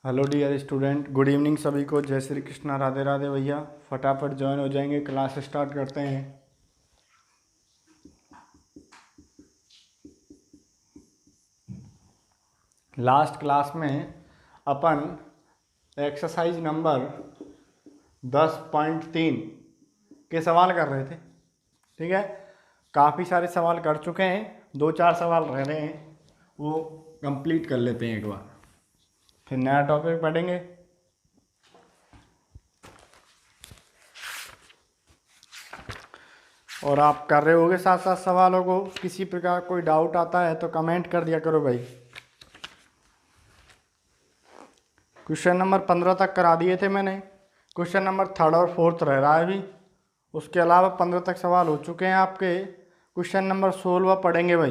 Hello dear student, good evening सभी को। जय श्री कृष्णा, राधे राधे भैया। फटाफट ज्वाइन हो जाएंगे, क्लास स्टार्ट करते हैं। लास्ट क्लास में अपन एक्सरसाइज नंबर 10.3 के सवाल कर रहे थे। ठीक है, काफ़ी सारे सवाल कर चुके हैं, 2-4 सवाल रह रहे हैं, वो कंप्लीट कर लेते हैं एक बार, फिर नया टॉपिक पढ़ेंगे। और आप कर रहे होगे साथ साथ सवालों को। किसी प्रकार कोई डाउट आता है तो कमेंट कर दिया करो भाई। क्वेश्चन नंबर 15 तक करा दिए थे मैंने, क्वेश्चन नंबर 3rd और 4th रह रहा है अभी। उसके अलावा 15 तक सवाल हो चुके हैं आपके। क्वेश्चन नंबर 16 पढ़ेंगे भाई।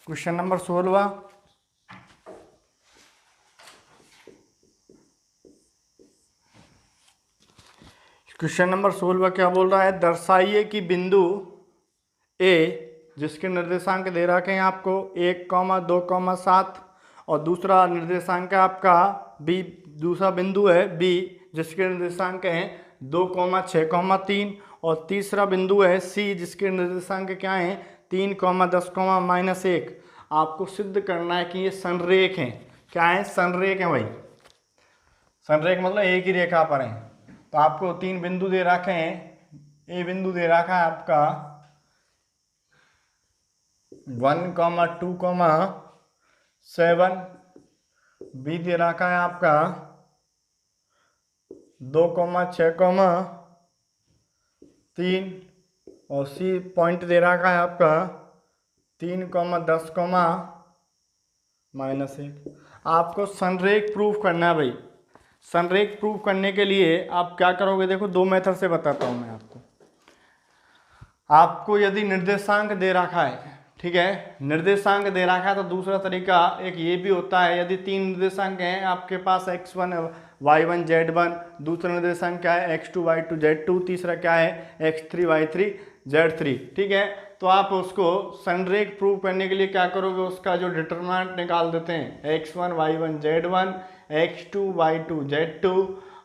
क्वेश्चन नंबर 16, क्वेश्चन नंबर 16 क्या बोल रहा है? दर्शाइए कि बिंदु ए जिसके निर्देशांक दे रखे हैं आपको 1, 2, 7 और दूसरा निर्देशांक है आपका बी, दूसरा बिंदु है बी जिसके निर्देशांक हैं 2, 6, 3 और तीसरा बिंदु है सी जिसके निर्देशांक क्या हैं 3, 10, -1। आपको सिद्ध करना है कि ये संरेख हैं। क्या है? संरेख है भाई। संरेख मतलब एक ही रेखा पर है। तो आपको 3 बिंदु दे रखे हैं। ए बिंदु दे रखा है आपका 1, 2, 7, बी दे रखा है आपका 2, 6, 3 और सी पॉइंट दे रखा है आपका 3, 10, -1। आपको संरेख प्रूफ करना है भाई। संरेख प्रूफ करने के लिए आप क्या करोगे? देखो, 2 मेथड से बताता हूं मैं आपको। आपको यदि निर्देशांक दे रखा है, ठीक है, निर्देशांक दे रखा है तो दूसरा तरीका एक ये भी होता है। यदि 3 निर्देशांक हैं आपके पास x1, y1, z1, दूसरा निर्देशांक क्या है x2, y2, z2, तीसरा क्या है x3, y3, z3। ठीक है, तो आप उसको संरेख प्रूव करने के लिए क्या करोगे? उसका जो डिटरमिनेंट निकाल देते हैं x1, y1, z1, x2, y2, z2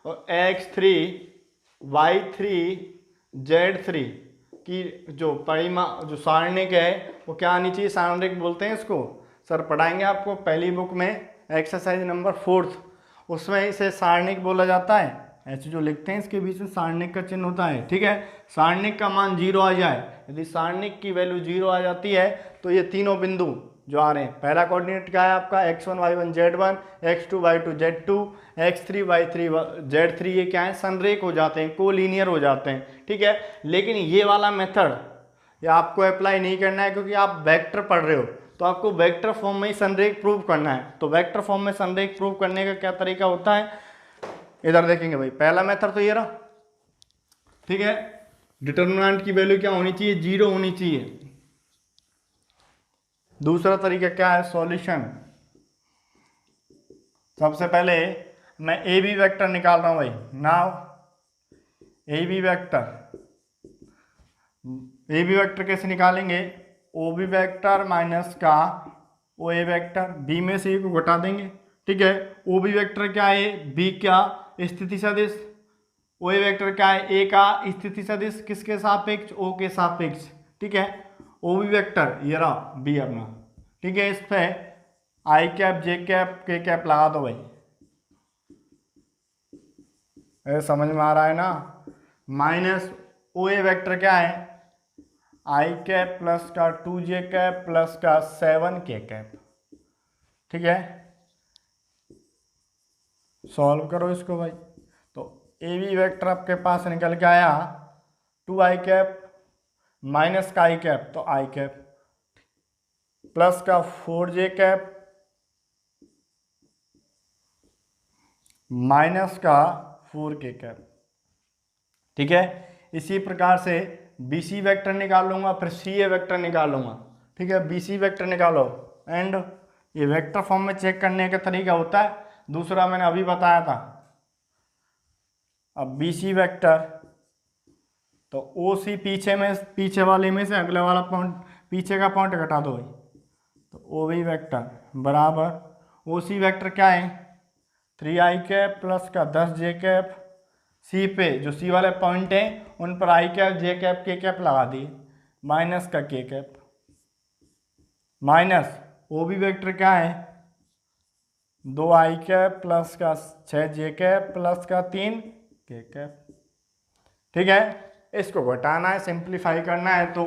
और x3, y3, z3 की जो जो सारणिक है वो क्या आनी चाहिए? सारणिक बोलते हैं इसको। सर पढ़ाएंगे आपको पहली बुक में एक्सरसाइज नंबर 4th, उसमें इसे सारणिक बोला जाता है। ऐसे जो लिखते हैं इसके बीच में सारणिक का चिन्ह होता है। ठीक है, सारणिक का मान 0 आ जाए, यदि सारणिक की वैल्यू 0 आ जाती है तो ये तीनों बिंदु जो आ रहे हैं, पहला कोऑर्डिनेट क्या है आपका x1, y1, z1, x2, y2, z2, x3, y3, z3, ये क्या है? संरेख हो जाते हैं, कोलिनियर हो जाते हैं। ठीक है, लेकिन ये वाला मेथड ये आपको अप्लाई नहीं करना है क्योंकि आप वेक्टर पढ़ रहे हो, तो आपको वेक्टर फॉर्म में ही संरेख प्रूव करना है। तो वेक्टर फॉर्म में संरेख प्रूव करने का क्या तरीका होता है, इधर देखेंगे भाई। पहला मेथड तो ये रहा, ठीक है, डिटरमिनेंट की वैल्यू क्या होनी चाहिए? 0 होनी चाहिए। दूसरा तरीका क्या है? सॉल्यूशन। सबसे पहले मैं ए बी वेक्टर निकाल रहा हूं भाई। नाउ ए बी वेक्टर कैसे निकालेंगे? ओ बी वेक्टर माइनस का ओ ए वेक्टर, बी में से ए को घटा देंगे। ठीक है, ओ बी वेक्टर क्या है? बी क्या? स्थिति सदिश। ओ ए वेक्टर क्या है? ए का स्थिति सदिश किसके सापेक्ष? ओ के सापेक्ष। ठीक है, ओ बी वेक्टर ये रहा बी अपना। ठीक है, इस पे आई कैप, जे कैप, के कैप लगा दो भाई। समझ में आ रहा है ना? माइनस ओ ए वेक्टर क्या है? आई कैप प्लस का 2j कैप प्लस का 7k कैप। ठीक है, सॉल्व करो इसको भाई। तो ए बी वेक्टर आपके पास निकल के आया 2i कैप माइनस का आई कैप, तो आई कैप प्लस का 4j कैप माइनस का 4k कैप। ठीक है, इसी प्रकार से BC वेक्टर निकाल लूंगा, फिर CA वेक्टर निकाल लूंगा। ठीक है, BC वेक्टर निकालो एंड ये वेक्टर फॉर्म में चेक करने का तरीका होता है, दूसरा मैंने अभी बताया था। अब BC वेक्टर तो OC पीछे वाले में से अगले वाला पॉइंट, पीछे का पॉइंट घटा दो भाई। तो OB वेक्टर बराबर OC वेक्टर क्या है? 3i कैप प्लस का 10j कैप। सी पे जो सी वाले पॉइंट हैं उन पर i cap j cap k cap लगा दिए, माइनस का k कैप माइनस वो भी वेक्टर क्या है 2i कैप प्लस का 6j कैप प्लस का 3k कैप। ठीक है, इसको घटाना है, सिंप्लीफाई करना है, तो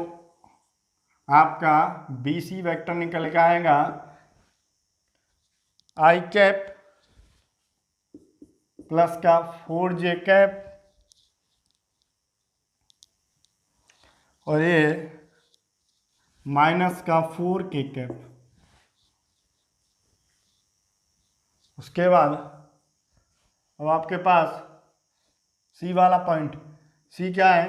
आपका बी सी वेक्टर निकल के आएगा i कैप प्लस का 4j कैप और ये माइनस का 4k कैप। उसके बाद अब आपके पास सी वाला पॉइंट, सी क्या है,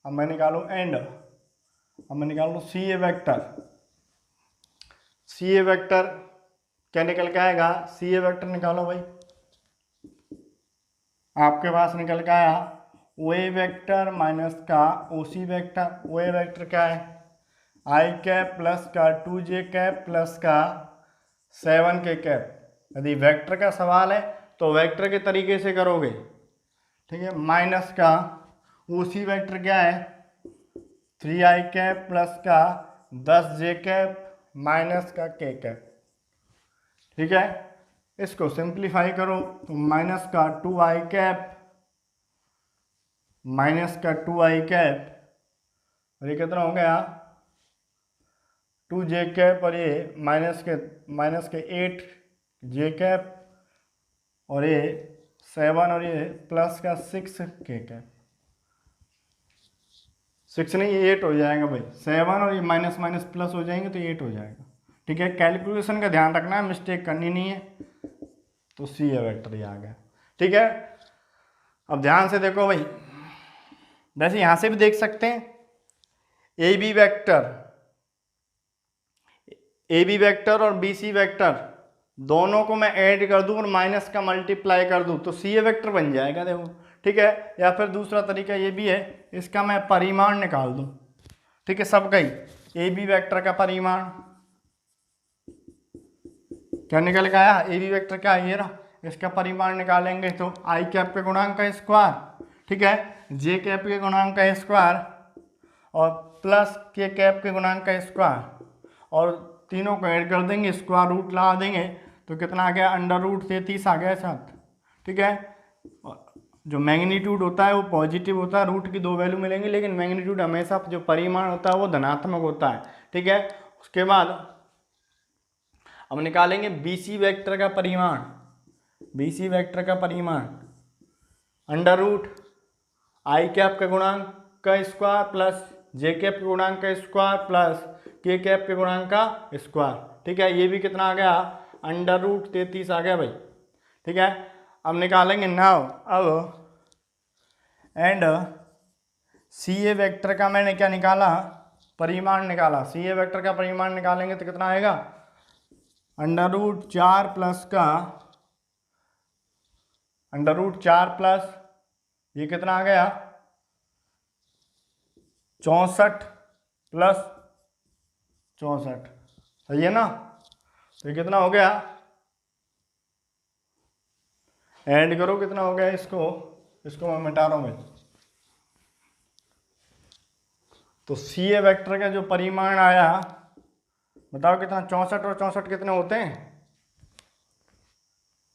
अब मैं निकालूं एंड, अब मैं निकालूं सी A vector. C A vector क्या निकल के आएगा, सी ए वेक्टर निकालो भाई, आपके पास निकल के आया ओ ए वेक्टर माइनस का ओ सी वेक्टर। ओ ए वेक्टर क्या है i कैप प्लस का 2j कैप प्लस का 7k कैप। यदि वेक्टर का सवाल है तो वेक्टर के तरीके से करोगे, ठीक है। माइनस का ओ सी वेक्टर क्या है 3i कैप प्लस का 10j कैप माइनस का k कैप। ठीक है, इसको सिंप्लीफाई करो तो माइनस का 2i कैप माइनस का 2i कैप और ये कितना हो गया 2j कैप और ये माइनस के 8j कैप और ये 7 और ये प्लस का 6k कैप। 6 नहीं, ये 8 हो जाएगा भाई, 7 और ये माइनस माइनस प्लस हो जाएंगे तो 8 हो जाएगा। ठीक है, कैलकुलेशन का ध्यान रखना है, मिस्टेक करनी नहीं है। तो सी ए वेक्टर ये आ गया। ठीक है, अब ध्यान से देखो भाई, वैसे यहां से भी देख सकते हैं ए बी वेक्टर और बी सी वेक्टर दोनों को मैं ऐड कर दूं और माइनस का मल्टीप्लाई कर दूं तो सी ए वेक्टर बन जाएगा, देखो। ठीक है, या फिर दूसरा तरीका ये भी है, इसका मैं परिमाण निकाल दूं। ठीक है, सबका ही ए बी वेक्टर का परिमाण क्या निकल के आया, ए बी वेक्टर क्या है, ये रहा, इसका परिमाण निकालेंगे तो i कैप के गुणांक का स्क्वायर, ठीक है, j कैप के गुणांक का स्क्वायर और प्लस k कैप के गुणांक का स्क्वायर, और तीनों को ऐड कर देंगे, स्क्वायर रूट लगा देंगे तो कितना आ गया √33 आ गया साथ। ठीक है, जो मैग्नीट्यूड होता है वो पॉजिटिव होता है, रूट की 2 वैल्यू मिलेंगी, लेकिन मैग्नीट्यूड हमेशा जो परिमाण होता है वो धनात्मक होता है। ठीक है, उसके बाद अब निकालेंगे बी सी वेक्टर का परिमाण। बी सी वेक्टर का परिमाण √i कैप के गुणांक का स्क्वायर प्लस j कैप के गुणांक का स्क्वायर प्लस k कैप के गुणांक का स्क्वायर। ठीक है, ये भी कितना आ गया √33 आ गया भाई। ठीक है, अब निकालेंगे नाउ अब एंड सी ए वेक्टर का मैंने क्या निकाला, परिमाण निकाला। सी ए वेक्टर का परिमाण निकालेंगे तो कितना आएगा √4 प्लस का √4 प्लस ये कितना आ गया 64 प्लस 64, सही है ना। तो ये कितना हो गया, ऐड करो कितना हो गया, इसको मैं मिटा रहा हूं भाई। तो सी ए वेक्टर का जो परिमाण आया बताओ कितना, 64 और 64 कितने होते हैं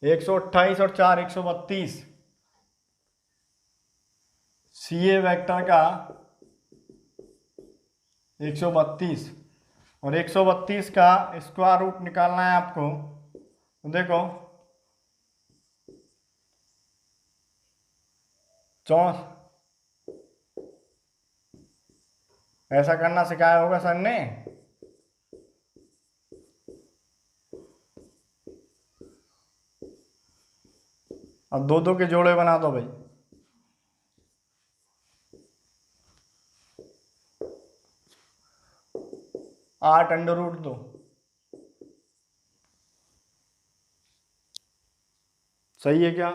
128 और 4 132। सी ए वेक्टर का 132 और 132 का स्क्वायर रूट निकालना है आपको। तो देखो ऐसा करना सिखाया होगा सर ने। अब 2 के जोड़े बना दो भाई। आठ √2 सही है क्या।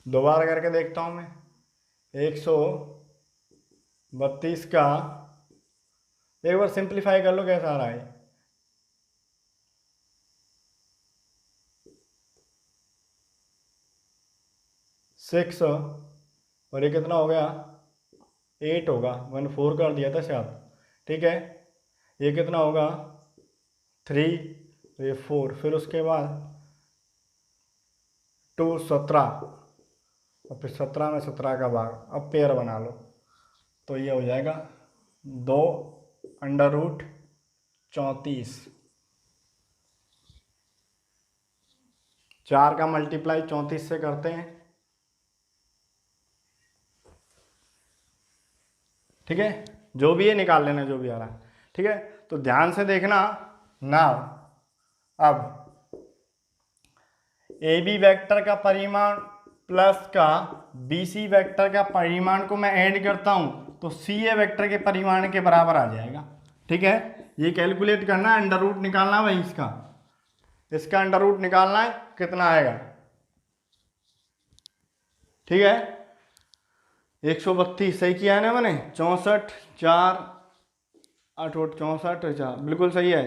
दोबारा करके देखता हूँ मैं। 132 का एक बार सिंप्लीफाई कर लो कैसा आ रहा है। 6 और ये कितना हो गया 8 होगा, 14 कर दिया था शायद, ठीक है। ये कितना होगा 3, ये 4, फिर उसके बाद 2 17 और फिर 17 में 17 का भाग, अब पेयर बना लो तो ये हो जाएगा 2√34। 4 का मल्टीप्लाई 34 से करते हैं, ठीक है। जो भी है निकाल लेना जो भी आ रहा है, ठीक है। तो ध्यान से देखना ना, अब ए बी वेक्टर का परिमाण प्लस का बी सी वेक्टर का परिमाण को मैं ऐड करता हूं तो सी ए वेक्टर के परिमाण के बराबर आ जाएगा, ठीक है। ये कैलकुलेट करना है, अंडर रूट निकालना है भाई, इसका अंडर रूट निकालना है, कितना आएगा, ठीक है। 132 सही किया है ना मैंने, 64 4 8 64 4 बिल्कुल सही है।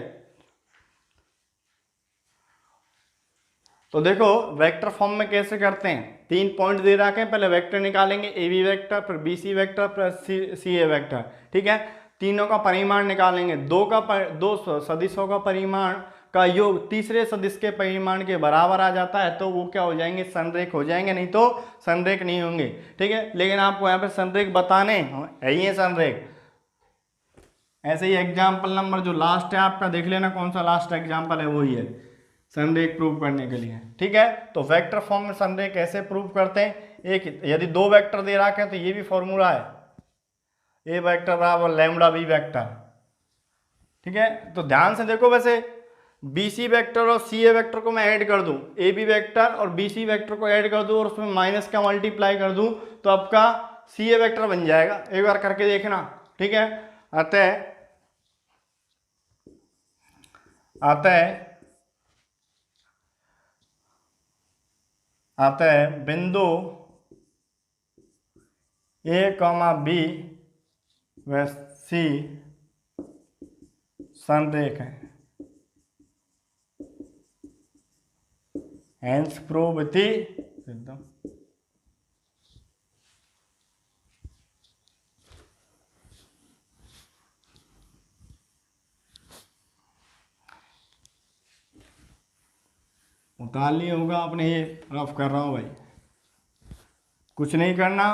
तो देखो वेक्टर फॉर्म में कैसे करते हैं, 3 पॉइंट दे रखे हैं, पहले वेक्टर निकालेंगे, ए बी वेक्टर फिर B C vector plus C A vector, ठीक है। तीनों का परिमाण निकालेंगे, दो सदिशों का परिमाण का योग तीसरे सदिश के परिमाण के बराबर आ जाता है तो वो क्या हो जाएंगे, संरेख हो जाएंगे, नहीं तो संरेख नहीं होंगे, ठीक है। लेकिन आपको यहाँ पे संरेख बताने है ही है संरेख। ऐसे ही एग्जाम्पल नंबर जो लास्ट है आपका देख लेना, कौन सा लास्ट एग्जाम्पल है, वही है संरेख प्रूव करने के लिए, ठीक है। तो वेक्टर फॉर्म में संरेख कैसे प्रूव करते हैं, एक यदि 2 वेक्टर दे रखे हैं तो ये भी फॉर्मूला है, ए वेक्टर बराबर लैम्डा बी वेक्टर, ठीक है। तो ध्यान से देखो, वैसे बी सी वेक्टर और सी ए वेक्टर को मैं ऐड कर दूं, ए बी वेक्टर और बी सी वेक्टर को ऐड कर दूं और उसमें माइनस का मल्टीप्लाई कर दूं तो आपका सी ए वेक्टर बन जाएगा, एक बार करके देखना, ठीक है। आता है बिंदु ए कॉमा बी व सी संरेख है, हेंस प्रूव इति एकदम उतार लिए होगा आपने, ये रफ कर रहा हूँ भाई, कुछ नहीं करना,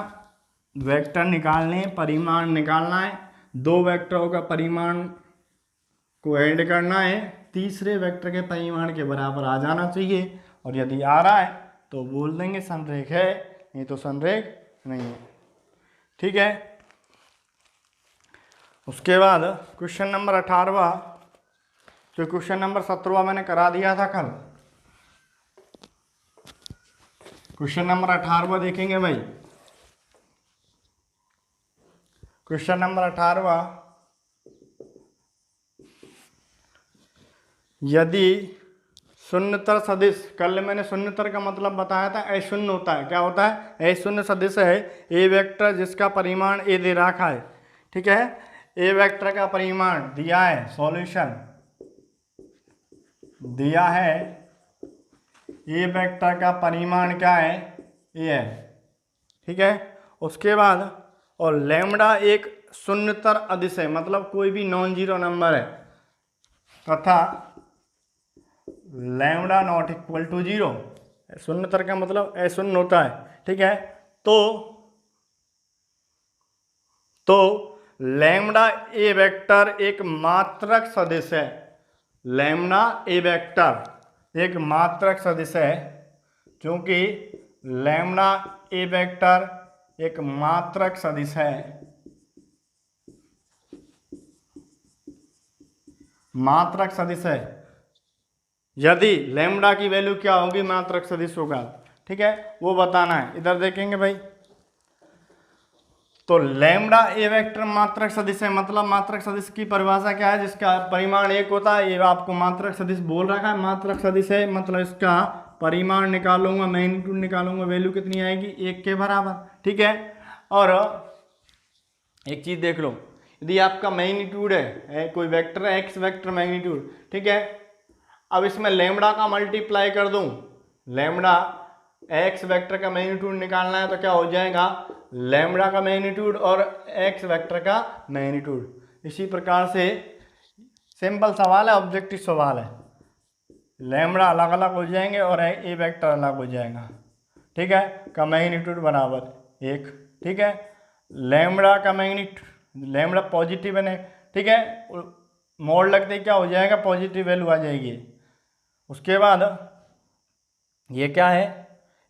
वेक्टर निकालने, परिमाण निकालना है, 2 वेक्टरों का परिमाण को ऐड करना है, तीसरे वेक्टर के परिमाण के बराबर आ जाना चाहिए, और यदि आ रहा है तो बोल देंगे संरेख है, नहीं तो संरेख नहीं है, ठीक है। उसके बाद क्वेश्चन नंबर 18वां, जो क्वेश्चन नंबर 17वां मैंने करा दिया था कल, क्वेश्चन नंबर 18वां देखेंगे भाई। क्वेश्चन नंबर 18वां, यदि शून्यतर सदिश, कल मैंने शून्यतर का मतलब बताया था, अशून्य होता है, क्या होता है, अशून्य सदिश है ए वेक्टर जिसका परिमाण ए दे रखा है, ठीक है। ए वेक्टर का परिमाण दिया है, सॉल्यूशन दिया है, ए वेक्टर का परिमाण क्या है, ए है, ठीक है। उसके बाद और लैम्डा एक शून्यतर अदिश है, मतलब कोई भी नॉन जीरो नंबर है, तथा लैम्डा नॉट इक्वल टू 0, शून्यतर का मतलब अशून्य होता है, ठीक है। तो लैम्डा ए वेक्टर एक मात्रक सदिश है, लैम्डा ए वेक्टर एक मात्रक सदिश है, क्योंकि लैम्डा ए वेक्टर एक मात्रक सदिश है, मात्रक सदिश है, यदि लैम्डा की वैल्यू क्या होगी मात्रक सदिश होगा, ठीक है, वो बताना है। इधर देखेंगे भाई, तो लैम्डा ए वेक्टर मात्रक सदिश है, मतलब मात्रक सदिश की परिभाषा क्या है, जिसका परिमाण 1 होता है, ये आपको मात्रक सदिश बोल रखा है, मात्रक सदिश है मतलब इसका परिमाण निकालूंगा, मैग्नीट्यूड निकालूंगा, वैल्यू कितनी आएगी 1 के बराबर। ठीक है, और एक चीज देख लो, यदि आपका मैग्नीट्यूड है कोई वेक्टर है एक्स वेक्टर मैग्नीट्यूड, ठीक है, अब इसमें लैम्बडा का मल्टीप्लाई कर दूं, लैम्बडा एक्स वेक्टर का मैग्नीट्यूड निकालना है तो क्या हो जाएगा लैम्बडा का मैग्नीट्यूड और एक्स वेक्टर का मैग्नीट्यूड। इसी प्रकार से सिंपल सवाल है, ऑब्जेक्टिव सवाल है, लैम्बडा अलग अलग हो जाएंगे और ए वेक्टर अलग हो जाएगा। ठीक है, का मैग्नीट्यूड बराबर 1। ठीक है, लैम्बडा का मैग्नीट्यूड, लैम्बडा पॉजिटिव है, ठीक है, मोड लगते ही क्या हो जाएगा पॉजिटिव वैल्यू आ जाएगी। उसके बाद ये क्या है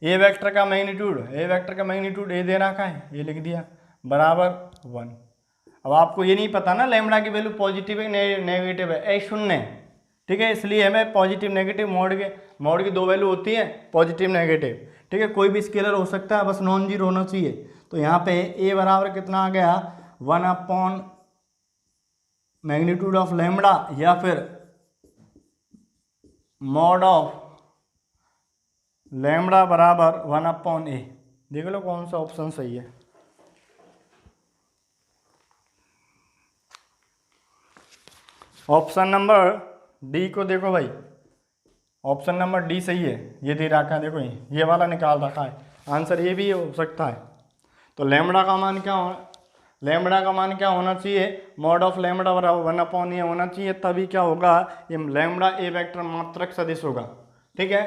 ए वेक्टर का मैग्नीट्यूड, ए वेक्टर का मैग्नीट्यूड ए दे रखा है, ये लिख दिया बराबर 1। अब आपको ये नहीं पता ना लैम्बडा की वैल्यू पॉजिटिव है नेगेटिव है, ए शून्य है। ठीक है, इसलिए हमें पॉजिटिव नेगेटिव मोड की 2 वैल्यू होती है पॉजिटिव नेगेटिव। ठीक है, कोई भी स्केलर हो सकता है, बस नॉन जीरो होना चाहिए। तो यहाँ पे ए बराबर कितना आ गया 1 अपॉन मैग्नीट्यूड ऑफ लैम्बडा या फिर मॉड ऑफ लैम्बडा बराबर 1 अपॉन ए। देख लो कौन सा ऑप्शन सही है। ऑप्शन नंबर डी को देखो भाई, ऑप्शन नंबर डी सही है, ये दे रखा है, देखो ये वाला निकाल रखा है, आंसर ये भी हो सकता है। तो लैम्बडा का मान क्या हो, लैम्बडा का मान क्या होना चाहिए, मॉड ऑफ लैम्बडा बराबर 1 अपॉन ए होना चाहिए, तभी क्या होगा ये लैम्बडा ए वेक्टर मात्रक सदिश होगा। ठीक है,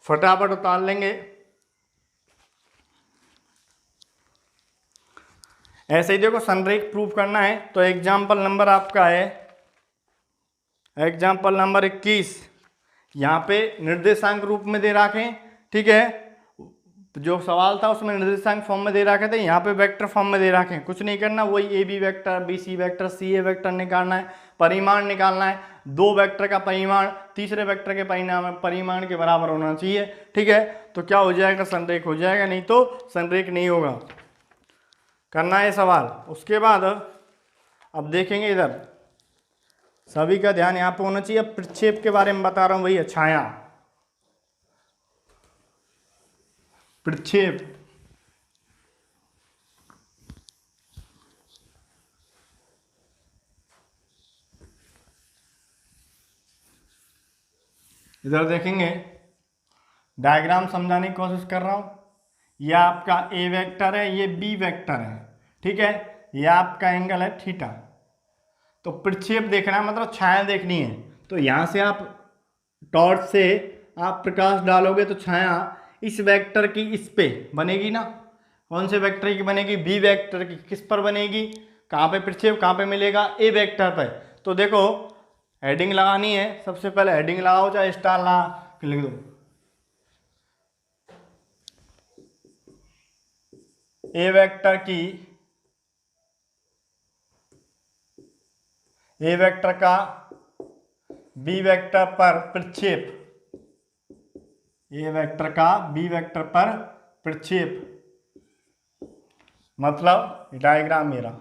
फटाफट उतार लेंगे। ऐसे ही देखो संरेख प्रूफ करना है तो एग्जाम्पल नंबर आपका है एग्जाम्पल नंबर 21, यहाँ पे निर्देशांक रूप में दे रखे। ठीक है, जो सवाल था उसमें निर्देशांक फॉर्म में दे रखे थे, यहाँ पे वेक्टर फॉर्म में दे रखे हैं। कुछ नहीं करना, वही A B vector B C vector C A vector निकालना है, परिमाण निकालना है, 2 वेक्टर का परिमाण तीसरे वेक्टर के परिमाण के बराबर होना चाहिए। ठीक है, तो क्या हो जाएगा संरेख हो जाएगा, नहीं तो संरेख नहीं होगा। करना है सवाल। उसके बाद अब देखेंगे इधर सभी का ध्यान यहाँ पे होना चाहिए। प्रक्षेप के बारे में बता रहा हूँ, वही छाया प्रक्षेप। इधर देखेंगे, डायग्राम समझाने की कोशिश कर रहा हूँ। यह आपका ए वेक्टर है, ये बी वेक्टर है। ठीक है, यह आपका एंगल है थीटा। तो प्रक्षेप देखना है मतलब छाया देखनी है। तो यहाँ से आप टॉर्च से आप प्रकाश डालोगे तो छाया इस वेक्टर की इस पे बनेगी ना। कौन से वेक्टर की बनेगी, बी वेक्टर की। किस पर बनेगी, कहाँ पे प्रक्षेप कहाँ पे मिलेगा, ए वेक्टर पे। तो देखो हेडिंग लगानी है, सबसे पहले हेडिंग लगाओ, चाहे स्टार लगा लिख दो, ए वेक्टर की, ए वेक्टर का बी वेक्टर पर प्रक्षेप, ए वेक्टर का बी वेक्टर पर प्रक्षेप, मतलब डायग्राम मेरा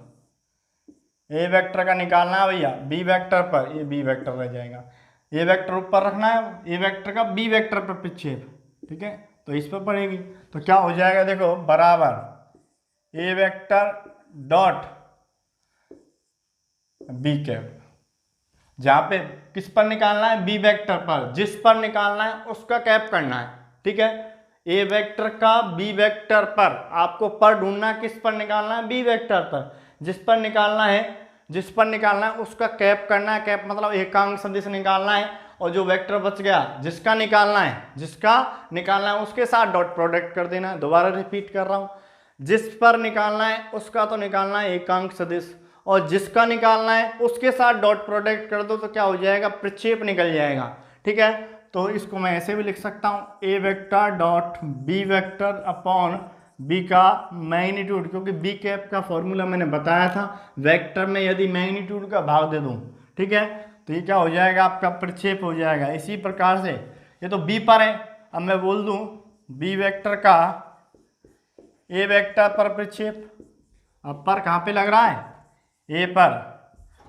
ए वेक्टर का निकालना है भैया बी वेक्टर पर, ये बी वेक्टर रह जाएगा। ए वेक्टर ऊपर रखना है, ए वेक्टर का बी वेक्टर पर प्रक्षेप। ठीक है, तो इस पर पड़ेगी। तो क्या हो जाएगा देखो बराबर A vector dot B cap. जहाँ पे किस पर निकालना है, बी वेक्टर पर, जिस पर निकालना है उसका कैप करना है। ठीक है, ए वेक्टर का बी वेक्टर पर, आपको पर ढूंढना है, किस पर निकालना है, बी वेक्टर पर। जिस पर निकालना है, जिस पर निकालना है उसका कैप करना है। कैप मतलब एकांक सदिश निकालना है, और जो वेक्टर बच गया जिसका निकालना है, जिसका निकालना है उसके साथ डॉट प्रोडक्ट कर देना है। दोबारा रिपीट कर रहा हूँ, जिस पर निकालना है उसका तो निकालना है एकांक सदिश, और जिसका निकालना है उसके साथ डॉट प्रोडक्ट कर दो तो क्या हो जाएगा, प्रक्षेप निकल जाएगा। ठीक है, तो इसको मैं ऐसे भी लिख सकता हूँ, A vector dot B vector upon B का मैग्नीट्यूड, क्योंकि बी कैप का फॉर्मूला मैंने बताया था, वेक्टर में यदि मैग्नीट्यूड का भाग दे दूँ, ठीक है, तो ये क्या हो जाएगा, आपका प्रक्षेप हो जाएगा। इसी प्रकार से ये तो बी पर है, अब मैं बोल दूँ बी वेक्टर का ए वेक्टर पर प्रक्षेप। अब पर कहाँ पे लग रहा है, ए पर,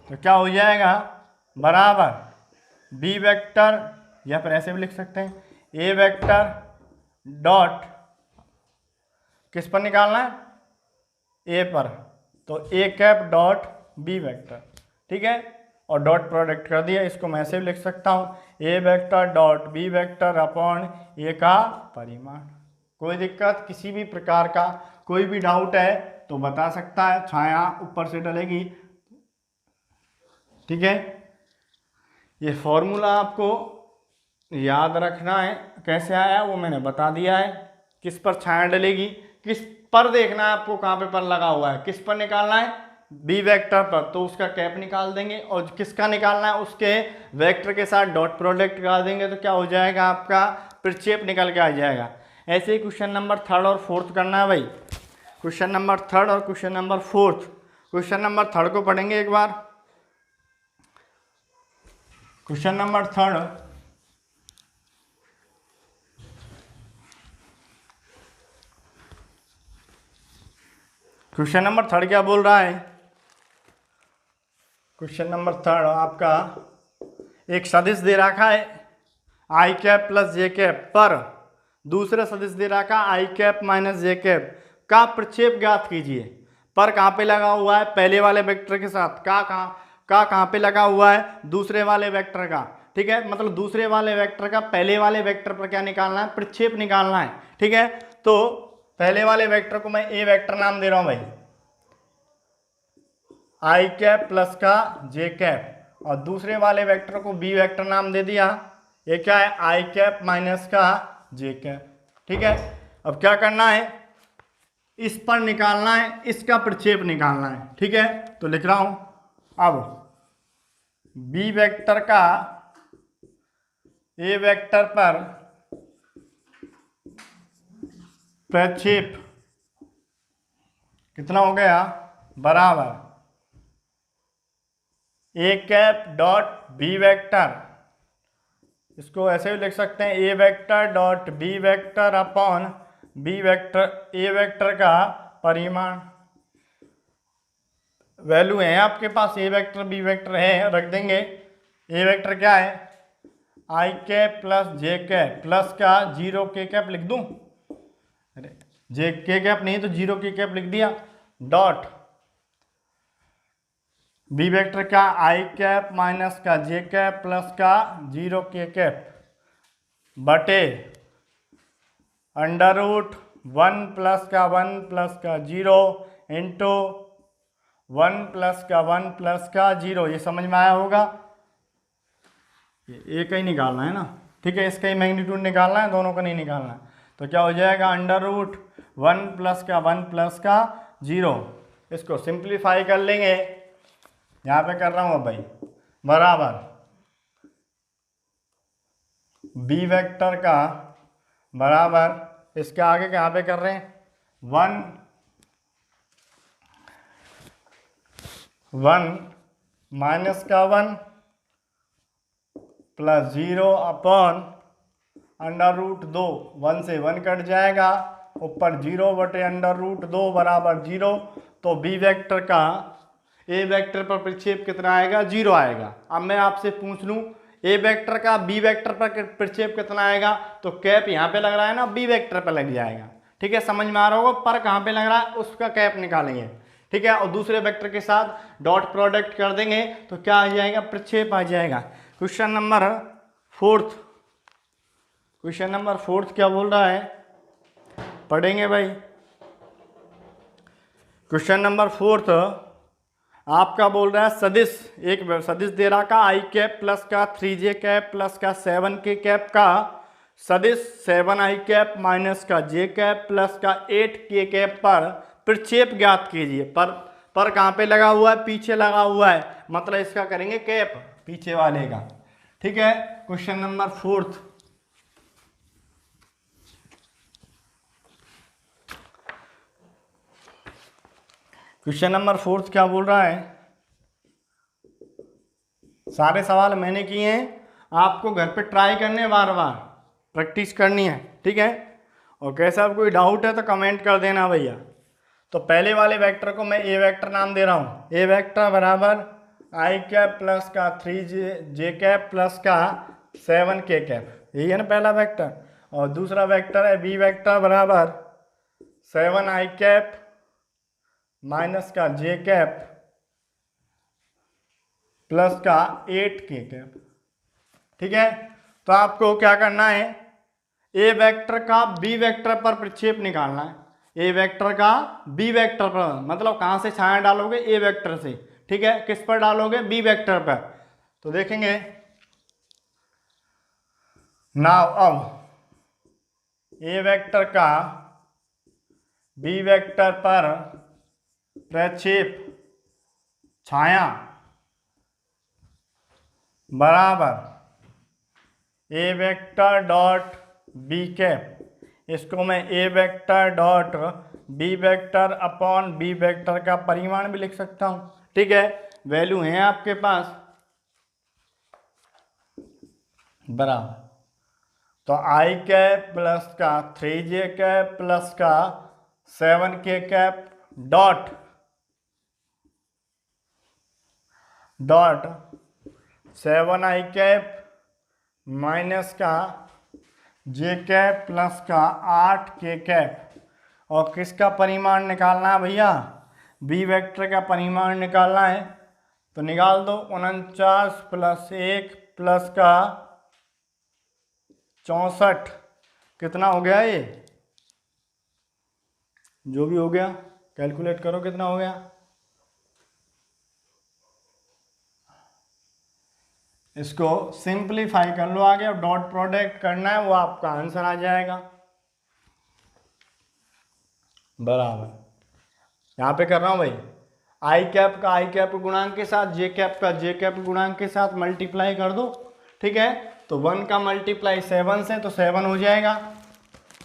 तो क्या हो जाएगा बराबर बी वेक्टर, या फिर ऐसे भी लिख सकते हैं ए वेक्टर डॉट किस पर निकालना है, ए पर, तो ए कैप डॉट बी वेक्टर, ठीक है, और डॉट प्रोडक्ट कर दिया। इसको मैं ऐसे भी लिख सकता हूँ, A vector dot B vector upon A का परिमाण। कोई दिक्कत, किसी भी प्रकार का कोई भी डाउट है तो बता सकता है, छाया ऊपर से डलेगी, ठीक है। ये फॉर्मूला आपको याद रखना है, कैसे आया वो मैंने बता दिया है। किस पर छाया डलेगी, किस पर देखना है आपको, कहाँ पे पर लगा हुआ है, किस पर निकालना है, बी वेक्टर पर, तो उसका कैप निकाल देंगे, और किसका निकालना है, उसके वेक्टर के साथ डॉट प्रोडक्ट निकाल देंगे, तो क्या हो जाएगा, आपका प्रक्षेप निकल के आ जाएगा। ऐसे ही क्वेश्चन नंबर 3 और 4 करना है भाई, क्वेश्चन नंबर 3 और क्वेश्चन नंबर 4। क्वेश्चन नंबर 3 को पढ़ेंगे एक बार। क्वेश्चन नंबर 3, क्वेश्चन नंबर 3 क्या बोल रहा है, क्वेश्चन नंबर 3 आपका एक सदिश दे रखा है I cap plus J cap पर दूसरा सदिश दे रखा आई कैप माइनस जे कैप का प्रक्षेप ज्ञात कीजिए। पर कहाँ पे लगा हुआ है, पहले वाले वेक्टर के साथ, कहाँ पे लगा हुआ है, दूसरे वाले वेक्टर का, ठीक है, मतलब दूसरे वाले वेक्टर का पहले वाले वेक्टर पर क्या निकालना है, प्रक्षेप निकालना है, ठीक है। तो पहले वाले वेक्टर को मैं ए वेक्टर नाम दे रहा हूं भाई, आई कैप प्लस का जे कैप, और दूसरे वाले वेक्टर को बी वेक्टर नाम दे दिया, ये क्या है, आई कैप माइनस का जे कैप, ठीक है। अब क्या करना है, इस पर निकालना है, इसका प्रक्षेप निकालना है, ठीक है। तो लिख रहा हूं, अब बी वेक्टर का ए वेक्टर पर प्रक्षेप कितना हो गया, बराबर A cap dot B vector, इसको ऐसे भी लिख सकते हैं, A vector dot B vector upon B vector, A vector का परिमाण। वैल्यू है आपके पास, ए वेक्टर बी वेक्टर है, रख देंगे। ए वेक्टर क्या है, I cap plus J cap plus का जीरो के कैप लिख दूं, अरे जे के कैप नहीं तो जीरो के कैप लिख दिया, डॉट बी वेक्टर का आई कैप माइनस का जे कैप प्लस का जीरो के कैप बटे अंडर रूट 1 प्लस का जीरो इंटू 1 प्लस का जीरो। ये समझ में आया होगा, ये एक ही निकालना है ना, ठीक है, इसका ही मैग्नीट्यूड निकालना है, दोनों का नहीं निकालना है। तो क्या हो जाएगा, अंडर रूट 1 प्लस का जीरो, इसको सिंप्लीफाई कर लेंगे, यहाँ पे कर रहा हूँ अब भाई, बराबर बी वेक्टर का बराबर इसके आगे यहाँ पे कर रहे हैं 1 माइनस का 1 plus zero upon under root 2, 1 से 1 कट जाएगा, ऊपर जीरो बटे अंडर रूट 2 बराबर जीरो। तो बी वेक्टर का ए वेक्टर पर प्रक्षेप कितना आएगा, जीरो आएगा। अब मैं आपसे पूछ लूं ए वेक्टर का बी वेक्टर पर प्रक्षेप कितना आएगा, तो कैप यहाँ पे लग रहा है ना, बी वेक्टर पर लग जाएगा, ठीक है, समझ में आ रहा होगा। पर कहाँ पे लग रहा है, उसका कैप निकालेंगे, ठीक है, और दूसरे वेक्टर के साथ डॉट प्रोडक्ट कर देंगे, तो क्या आ जाएगा, प्रक्षेप आ जाएगा। क्वेश्चन नंबर 4, क्वेश्चन नंबर 4 क्या बोल रहा है, पढ़ेंगे भाई। क्वेश्चन नंबर 4 आपका बोल रहा है सदिश, एक सदिश दे रहा का आई कैप प्लस का 3j कैप प्लस का 7k कैप का सदिश 7i कैप माइनस का j कैप प्लस का 8k कैप पर प्रक्षेप ज्ञात कीजिए। पर कहाँ पे लगा हुआ है, पीछे लगा हुआ है, मतलब इसका करेंगे कैप पीछे वाले का, ठीक है। क्वेश्चन नंबर 4 क्वेश्चन नंबर 4 क्या बोल रहा है, सारे सवाल मैंने किए हैं, आपको घर पे ट्राई करने, बार बार प्रैक्टिस करनी है, ठीक है। और कैसा अब कोई डाउट है तो कमेंट कर देना भैया। तो पहले वाले वेक्टर को मैं ए वेक्टर नाम दे रहा हूँ, ए वेक्टर बराबर आई कैप प्लस का 3j कैप प्लस का 7k कैप, यही है ना पहला वेक्टर, और दूसरा वेक्टर है बी वेक्टर बराबर 7i कैप माइनस का जे कैप प्लस का 8k कैप। ठीक है, तो आपको क्या करना है, ए वेक्टर का बी वेक्टर पर प्रक्षेप निकालना है। ए वेक्टर का बी वेक्टर पर, मतलब कहाँ से छाया डालोगे, ए वेक्टर से। ठीक है, किस पर डालोगे, बी वेक्टर पर। तो देखेंगे नाउ अब ए वेक्टर का बी वेक्टर पर प्रक्षेप छाया बराबर A vector dot B cap, इसको मैं A vector dot B vector upon B vector का परिमाण भी लिख सकता हूं। ठीक है, वैल्यू है आपके पास बराबर, तो आई कैप प्लस का 3j कैप प्लस का 7k cap dot 7i cap minus का जे कैप प्लस का 8k कैप। और किसका परिमाण निकालना है भैया, बी वेक्टर का परिमाण निकालना है। तो निकाल दो, 49 प्लस 1 प्लस का 64, कितना हो गया ये, जो भी हो गया कैलकुलेट करो कितना हो गया। इसको सिंपलीफाई कर लो आगे, और डॉट प्रोडक्ट करना है, वो आपका आंसर आ जाएगा बराबर। यहाँ पे कर रहा हूँ भाई, आई कैप का आई कैप गुणांक के साथ जे कैप का जे कैप गुणांक के साथ मल्टीप्लाई कर दो। ठीक है, तो 1 का मल्टीप्लाई 7 से तो 7 हो जाएगा,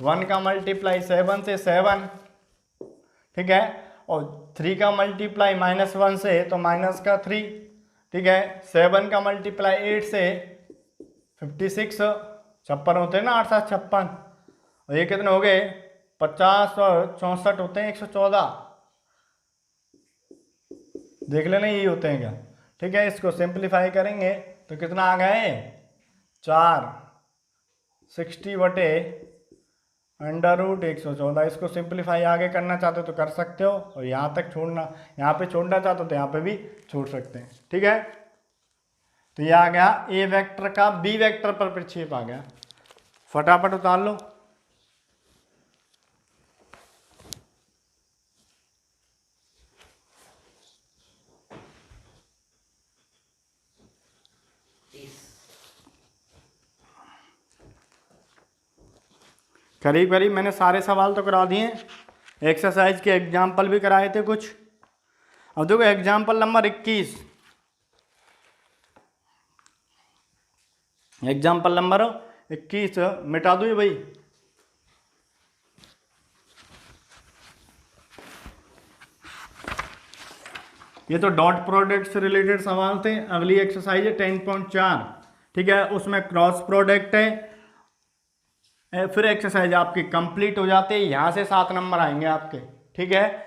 1 का मल्टीप्लाई 7 से 7। ठीक है, और 3 का मल्टीप्लाई -1 से तो माइनस का 3। ठीक है, 7 का मल्टीप्लाई 8 से 56, 56 होते हैं ना, 8 7 56, और ये कितने हो गए 50 और 64 होते हैं 114। देख लेना यही होते हैं क्या। ठीक है, इसको सिंपलीफाई करेंगे तो कितना आ गए 4 60/√114। इसको सिंपलीफाई आगे करना चाहते हो तो कर सकते हो, और यहाँ तक छोड़ना, यहाँ पे छोड़ना चाहते हो तो यहाँ पे भी छोड़ सकते हैं। ठीक है, तो ये आ गया ए वेक्टर का बी वेक्टर पर प्रक्षेप आ गया। फटाफट उतार लो। करीब करीब मैंने सारे सवाल तो करा दिए, एक्सरसाइज के एग्जाम्पल भी कराए थे कुछ। अब देखो एग्जाम्पल नंबर 21, एग्जाम्पल नंबर 21 मिटा दो ये भाई। ये तो डॉट प्रोडक्ट से रिलेटेड सवाल थे। अगली एक्सरसाइज है 10.4। ठीक है, उसमें क्रॉस प्रोडक्ट है। फिर एक्सरसाइज आपकी कंप्लीट हो जाती है, यहाँ से 7 नंबर आएंगे आपके। ठीक है,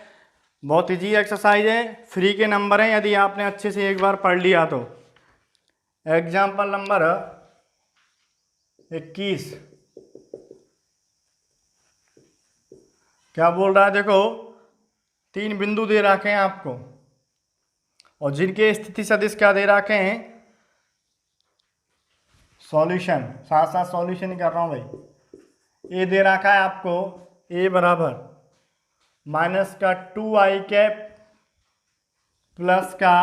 बहुत ईजी एक्सरसाइज है, फ्री के नंबर हैं यदि आपने अच्छे से एक बार पढ़ लिया तो। एग्जाम्पल नंबर 21 क्या बोल रहा है, देखो 3 बिंदु दे रखे हैं आपको, और जिनके स्थिति सदिश क्या दे रखे हैं, सॉल्यूशन, साथ साथ सॉल्यूशन ही कर रहा हूं भाई। ए दे रखा है आपको, ए बराबर माइनस का 2i कैप प्लस का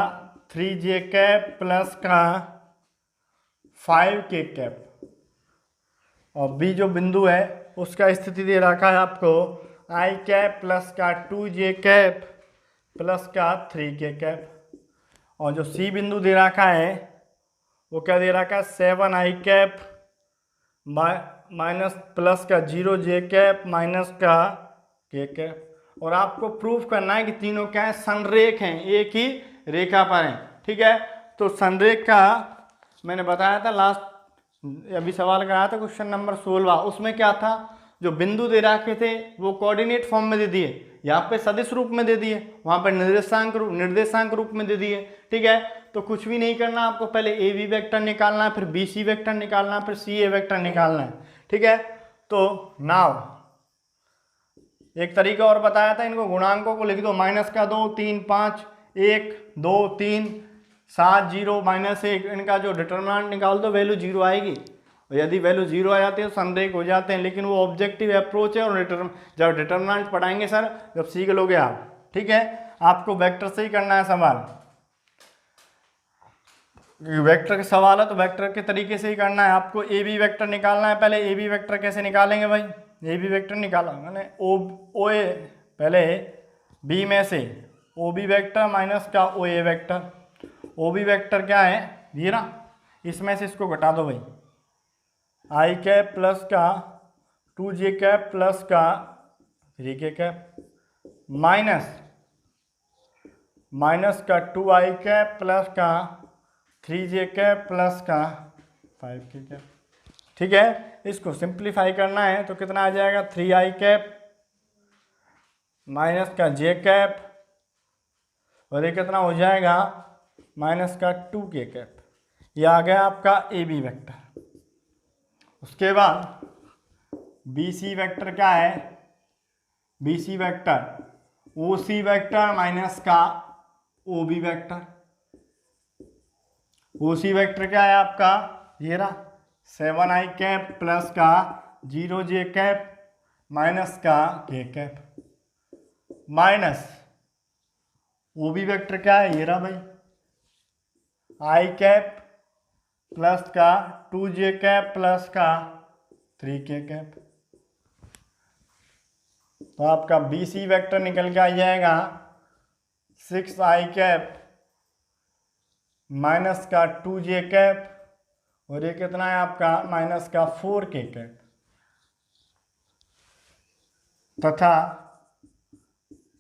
3j कैप प्लस का 5k कैप, और बी जो बिंदु है उसका स्थिति दे रखा है आपको i कैप प्लस का 2j कैप प्लस का 3k कैप, और जो सी बिंदु दे रखा है वो क्या दे रखा है 7i कैप माइनस प्लस का 0j कैप माइनस का k कैप। और आपको प्रूफ करना है कि तीनों क्या है, संरेख हैं, एक ही रेखा पर हैं। ठीक है, तो संरेख का मैंने बताया था लास्ट, अभी सवाल कराया था क्वेश्चन नंबर 16, उसमें क्या था, जो बिंदु दे रखे थे वो कोऑर्डिनेट फॉर्म में दे दिए, यहाँ पे सदिश रूप में दे दिए, वहाँ पर निर्देशांक रूप में दे दिए। ठीक है, तो कुछ भी नहीं करना, आपको पहले ए बी वेक्टर निकालना है, फिर बी सी वेक्टर निकालना है, फिर सी ए वेक्टर निकालना है। ठीक है, तो नाउ एक तरीका और बताया था, इनको गुणांकों को लिख दो, -2 3 5 1 2 3 7 0 -1, इनका जो डिटर्मिनेंट निकाल दो वैल्यू 0 आएगी। और यदि वैल्यू 0 आ जाती है तो संरेख हो जाते हैं, लेकिन वो ऑब्जेक्टिव अप्रोच है। और जब डिटर्मिनेंट पढ़ाएंगे सर, जब सीख लोगे आप। ठीक है, आपको वेक्टर से ही करना है सवाल, वेक्टर का सवाल है तो वेक्टर के तरीके से ही करना है। आपको ए बी वेक्टर निकालना है। पहले ए बी वेक्टर कैसे निकालेंगे भाई, ए बी वेक्टर निकाला मैंने, ओ ए पहले बी में से ओ बी वेक्टर माइनस का ओ ए वेक्टर। ओ बी वेक्टर क्या है, ये ना, इसमें से इसको घटा दो भाई, आई कैप प्लस का 2j कैप प्लस का 3k कैप माइनस का 2i कैप प्लस का 3j कैप प्लस का 5k कैप। ठीक है, इसको सिंप्लीफाई करना है तो कितना आ जाएगा, 3i कैप माइनस का j कैप, और ये कितना हो जाएगा, माइनस का 2k कैप। ये आ गया आपका ए बी वेक्टर। उसके बाद बी सी वेक्टर क्या है, B C vector O C vector minus का ओ बी वेक्टर। ओ सी वेक्टर क्या है आपका, ये रहा, 7i कैप प्लस का 0j कैप माइनस का k cap, minus O B vector क्या है, ये रहा भाई, आई कैप प्लस का 2j कैप प्लस का 3k कैप। तो आपका बी सी वेक्टर निकल के आ जाएगा 6i कैप माइनस का 2j कैप, और ये कितना है आपका, माइनस का 4k कैप, तथा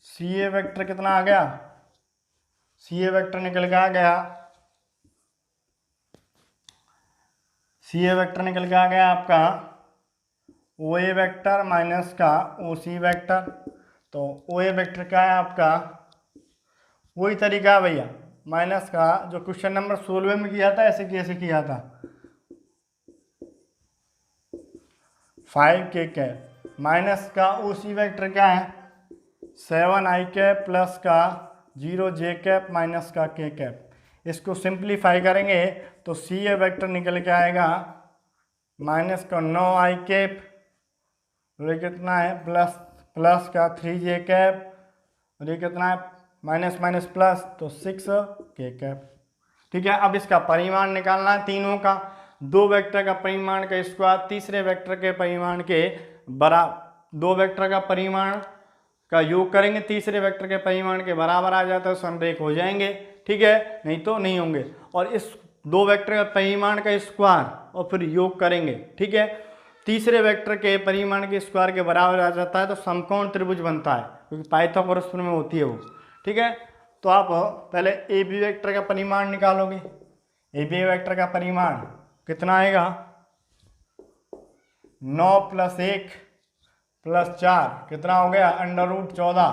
सी ए वेक्टर कितना आ गया, सी ए वेक्टर निकल के आ गया, सी ए वेक्टर निकल के आ गया आपका ओ ए वेक्टर माइनस का ओ सी वेक्टर। तो ओ ए वेक्टर क्या है आपका, वही तरीका है भैया, माइनस का जो क्वेश्चन नंबर 16 में किया था, ऐसे कैसे किया था, 5k कैप माइनस का ओ सी वेक्टर क्या है, 7i कैप प्लस का 0j कैप माइनस का k कैप। इसको सिंप्लीफाई करेंगे तो सी ए वेक्टर निकल के आएगा माइनस का 9i कैप, और ये कितना है, प्लस का 3j कैप, और ये कितना है, माइनस माइनस प्लस, तो 6k कैप। ठीक है, अब इसका परिमाण निकालना है तीनों का, दो वेक्टर का परिमाण का स्क्वायर तीसरे वेक्टर के परिमाण के बराबर, दो वेक्टर का परिमाण का योग करेंगे, तीसरे वेक्टर के परिमाण के बराबर आ जाता है, संरेख हो जाएंगे। ठीक है, नहीं तो नहीं होंगे। और इस दो वेक्टर का परिमाण का स्क्वायर और फिर योग करेंगे। ठीक है, तीसरे वेक्टर के परिमाण के स्क्वायर के बराबर आ जाता है तो समकोण त्रिभुज बनता है, क्योंकि पाइथागोरस में होती है वो। ठीक है, तो आप पहले ए बी वेक्टर का परिमाण निकालोगे। ए बी वेक्टर का परिमाण कितना आएगा, 9 + 1 + 4 कितना हो गया, √14।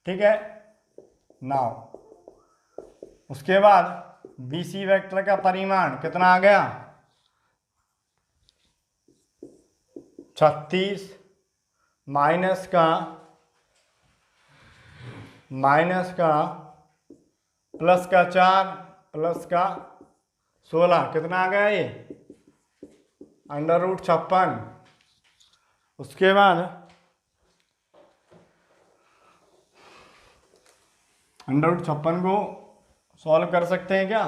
ठीक है, नाउ उसके बाद बी सी वेक्टर का परिमाण कितना आ गया, 36 माइनस का प्लस का 4 प्लस का 16 कितना आ गया, ये √56। उसके बाद √56 को सॉल्व कर सकते हैं क्या,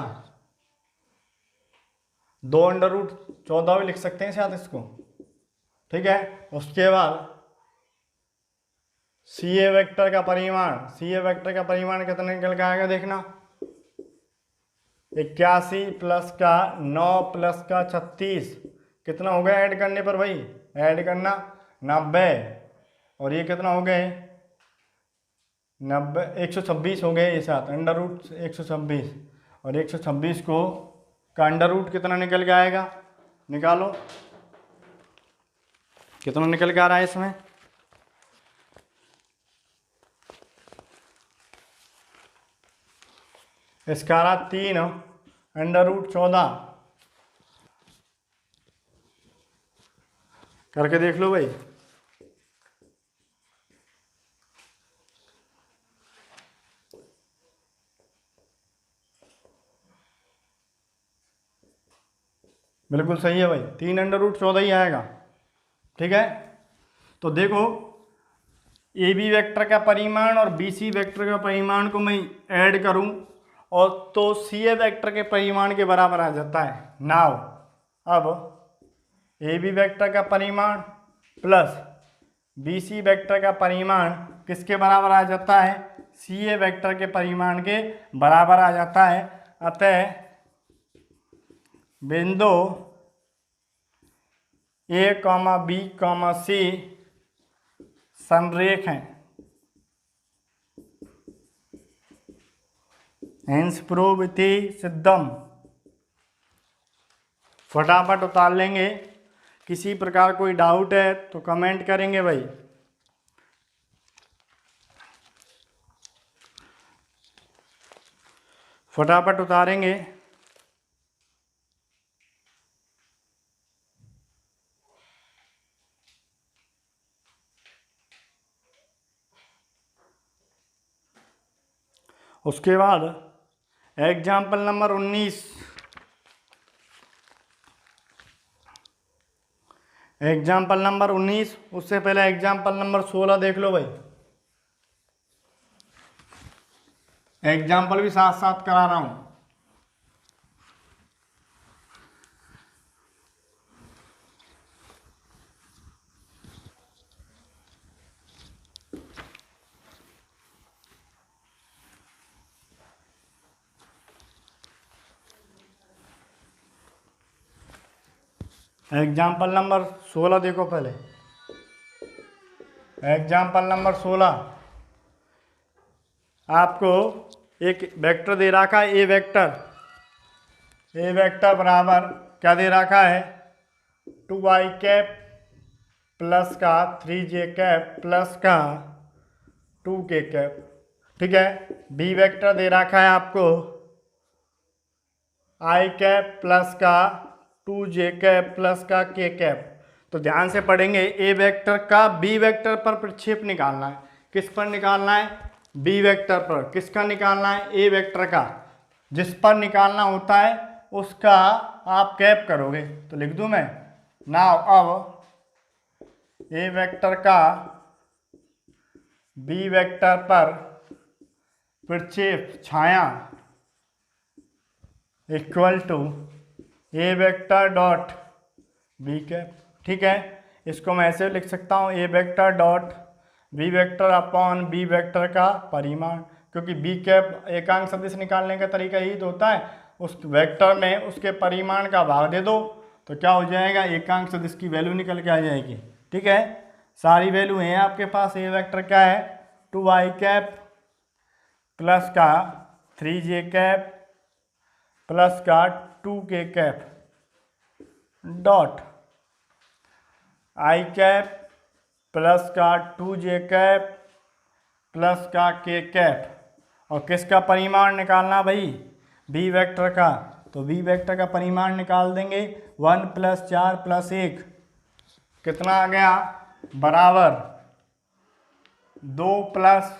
2 √14 भी लिख सकते हैं शायद इसको। ठीक है, उसके बाद सी ए वेक्टर का परिमाण, सी ए वेक्टर का परिमाण कितना निकल के आएगा देखना, 81 प्लस का 9 प्लस का 36 कितना हो गया ऐड करने पर भाई, ऐड करना 90, और ये कितना हो गए 90, 126 हो गए ये साथ, √126, और 126 को का √ कितना निकल के आएगा, निकालो कितना निकल के आ रहा है इसमें, इसका आ रहा 3√14। करके देख लो भाई। बिल्कुल सही है भाई, 3√14 ही आएगा। ठीक है, तो देखो ए बी वेक्टर का परिमाण और बी सी वेक्टर का परिमाण को मैं ऐड करूं और तो सी ए वेक्टर के परिमाण के बराबर आ जाता है। नाउ अब ए बी वेक्टर का परिमाण प्लस बी सी वेक्टर का परिमाण किसके बराबर आ जाता है? सी ए वेक्टर के परिमाण के बराबर आ जाता है। अतः बिंदु ए कॉमा बी कॉमा सी समरेख हैं। हेंस प्रूव इति सिद्धम। फटाफट उतार लेंगे। किसी प्रकार कोई डाउट है तो कमेंट करेंगे भाई। फटाफट उतारेंगे। उसके बाद एग्जाम्पल नंबर 19, एग्जाम्पल नंबर 19, उससे पहले एग्जाम्पल नंबर 16 देख लो भाई। एग्जाम्पल भी साथ साथ करा रहा हूं। एग्जाम्पल नंबर 16 देखो पहले। एग्जाम्पल नंबर 16, आपको एक वेक्टर दे रखा है, ए वेक्टर बराबर क्या दे रखा है? 2i कैप प्लस का 3j कैप प्लस का 2k कैप। ठीक है, बी वेक्टर दे रखा है आपको i कैप प्लस का 2j कैप प्लस का k कैप। तो ध्यान से पढ़ेंगे, ए वेक्टर का बी वेक्टर पर प्रक्षेप निकालना है। किस पर निकालना है? बी वेक्टर पर। किसका निकालना है? ए वेक्टर का। जिस पर निकालना होता है उसका आप कैप करोगे। तो लिख दूं मैं, नाउ अब ए वेक्टर का बी वेक्टर पर प्रक्षेप छाया equal to A vector dot B cap. ठीक है, इसको मैं ऐसे लिख सकता हूँ, A vector dot B vector upon B vector का परिमाण। क्योंकि बी कैप एकांक सदिश निकालने का तरीका यही तो होता है, उस वेक्टर में उसके परिमाण का भाग दे दो तो क्या हो जाएगा? एकांक सदिश की वैल्यू निकल के आ जाएगी। ठीक है, सारी वैल्यू हैं आपके पास। ए वेक्टर क्या है? 2i कैप प्लस का 3j कैप प्लस का 2k cap dot i cap plus का 2j कैप प्लस का k कैप। और किसका परिमाण निकालना भाई? बी वेक्टर का। तो बी वेक्टर का परिमाण निकाल देंगे। 1 + 4 + 1 कितना आ गया? बराबर 2 +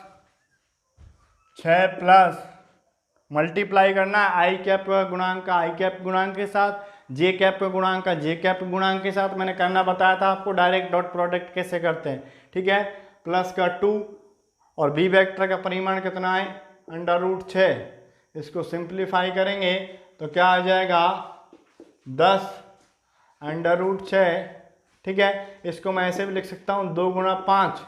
6 प्लस मल्टीप्लाई करना है आई कैप का गुणांक का आई कैप गुणांक के साथ, जे कैप का गुणांक का जे कैप गुणांक के साथ। मैंने करना बताया था आपको, डायरेक्ट डॉट प्रोडक्ट कैसे करते हैं। ठीक है, प्लस का 2 और बी वेक्टर का परिमाण कितना है? √6। इसको सिंप्लीफाई करेंगे तो क्या आ जाएगा? 10 √6। ठीक है, इसको मैं ऐसे भी लिख सकता हूँ 2 × 5